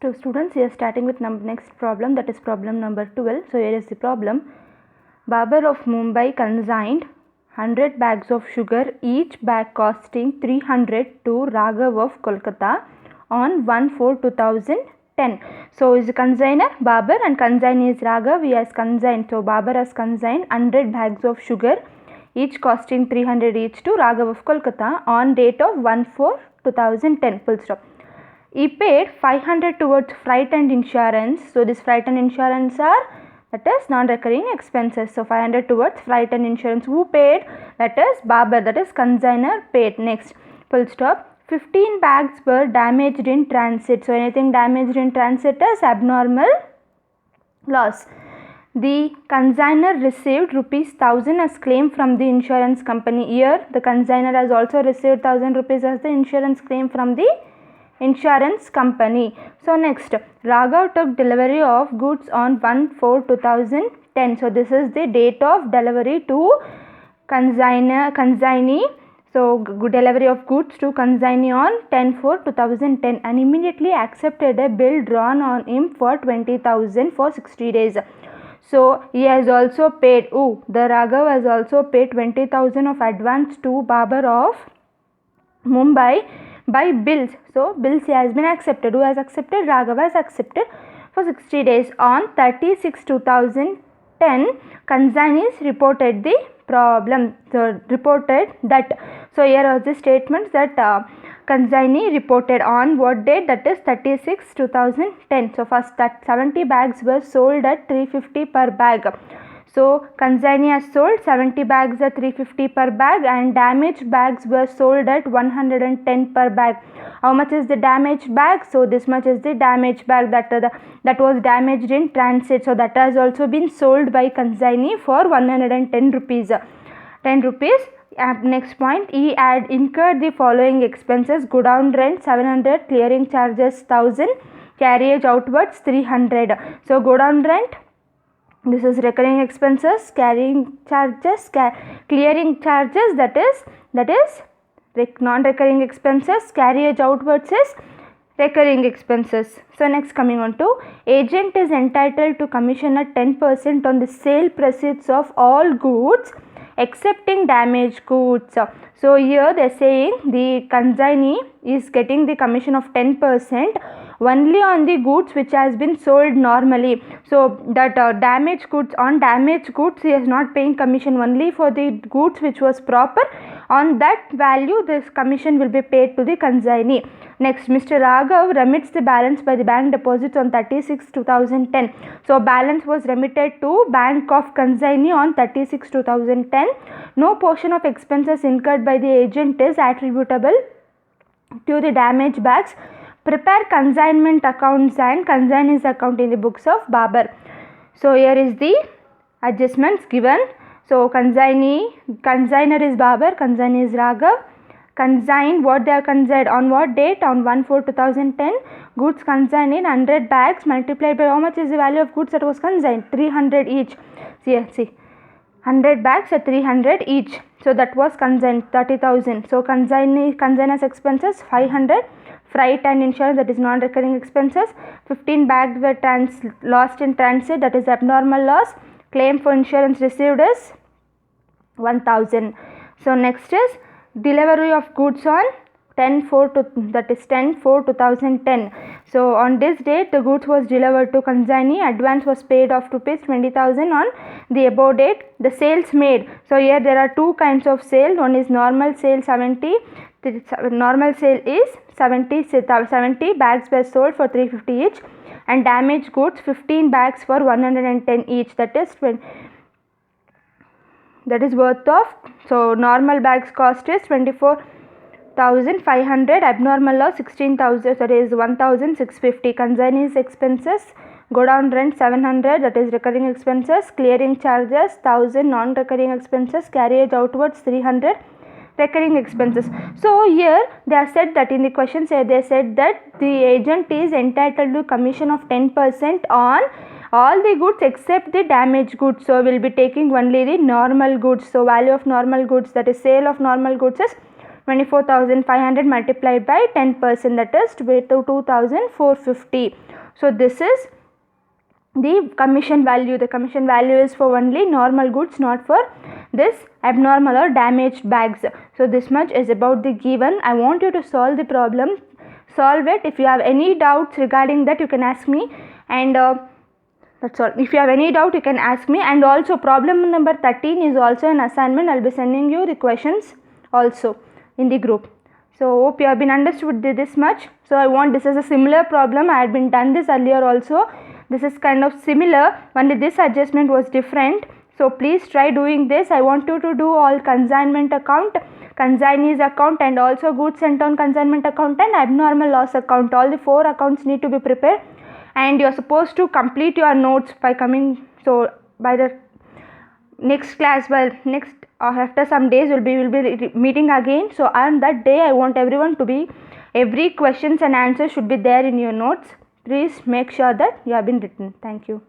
So students, we are starting with next problem, that is problem number 12. So here is the problem. Babar of Mumbai consigned 100 bags of sugar, each bag costing 300 to Raghav of Kolkata on 1/4/2010. So is the consigner Babar and consignee is Raghav. He has consigned, so Babar has consigned 100 bags of sugar, each costing 300 each to Raghav of Kolkata on date of 1/4/2010. Full stop. He paid 500 towards freight and insurance. So this freight and insurance are, that is non-recurring expenses. So 500 towards freight and insurance. Who paid? That is Babar, that is consigner paid. Next, full stop. 15 bags were damaged in transit. So anything damaged in transit is abnormal loss. The consigner received ₹1000 as claim from the insurance company. Here the consigner has also received ₹1000 as the insurance claim from the insurance company. So next, Raghav took delivery of goods on 1/4/2010. So this is the date of delivery to consignee. So delivery of goods to consignee on 10/4/2010, and immediately accepted a bill drawn on him for 20,000 for 60 days. So he has also paid, the Raghav has also paid 20,000 of advance to Babar of Mumbai by bills. So bills he has been accepted. Who has accepted? Raghav has accepted for 60 days. On 30/6/2010, consignees reported the problem. So reported that, so here are the statements that consignee reported on what date, that is 30/6/2010. So first, that 70 bags were sold at 350 per bag. So consignee has sold 70 bags at 350 per bag, and damaged bags were sold at 110 per bag. How much is the damaged bag? So this much is the damaged bag that was damaged in transit. So that has also been sold by consignee for 110 rupees. 10 rupees. Next point, he had incurred the following expenses: go down rent 700, clearing charges 1000, carriage outwards 300. So go down rent, this is recurring expenses, carrying charges, clearing charges, that is non-recurring expenses, carriage outwards is recurring expenses. So next, coming on to, agent is entitled to commission at 10% on the sale proceeds of all goods excepting damaged goods. So here they are saying the consignee is getting the commission of 10% only on the goods which has been sold normally. So that damaged goods, on damaged goods he is not paying commission. Only for the goods which was proper, on that value this commission will be paid to the consignee. Next, Mr. Raghav remits the balance by the bank deposits on 30/6/2010. So balance was remitted to bank of consignee on 30/6/2010. No portion of expenses incurred by the agent is attributable to the damaged bags. Prepare consignment accounts and consignee's account in the books of Babar. So here is the adjustments given. So consigner is Babar, consignee is Raghav. Consigned, what they are consigned on what date? On 1/4/2010. Goods consigned in 100 bags multiplied by how much is the value of goods that was consigned? 300 each. See 100 bags at 300 each. So that was consigned 30,000. So consigner's expenses 500. Freight and insurance, that is non-recurring expenses. 15 bags were lost in transit, that is abnormal loss. Claim for insurance received is 1,000. So next is delivery of goods on 10/4/2010. So on this date the goods was delivered to consignee. Advance was paid of ₹20,000 on the above date. The sales made, so here there are two kinds of sale. One is normal sale 70. Normal sale is 70 bags were sold for 350 each, and damaged goods 15 bags for 110 each, that is worth of, so normal bags cost is 24,500, abnormal loss 16,000, that is 1,650. Consignee's expenses: go down rent 700, that is recurring expenses, clearing charges 1000, non-recurring expenses, carriage outwards 300, recurring expenses. So here they are said that in the question they said that the agent is entitled to commission of 10% on all the goods except the damaged goods. So we will be taking only the normal goods. So value of normal goods, that is sale of normal goods, is 24,500 multiplied by 10%, that is 2,450. So this is the commission value. The commission value is for only normal goods, not for this abnormal or damaged bags. So this much is about the given. I want you to solve the problem. Solve it. If you have any doubts regarding that, you can ask me, and that's all. If you have any doubt, you can ask me. And also problem number 13 is also an assignment. I'll be sending you the questions also in the group. So hope you have been understood this much. So I want, this is a similar problem. I had been done this earlier also. This is kind of similar, only this adjustment was different. So please try doing this. I want you to do all consignment account, consignees account, and also goods sent on consignment account and abnormal loss account. All the 4 accounts need to be prepared, and you are supposed to complete your notes by coming. So by the next class, well, next after some days we'll be meeting again. So on that day, I want everyone to be, every questions and answers should be there in your notes. Please make sure that you have been written. Thank you.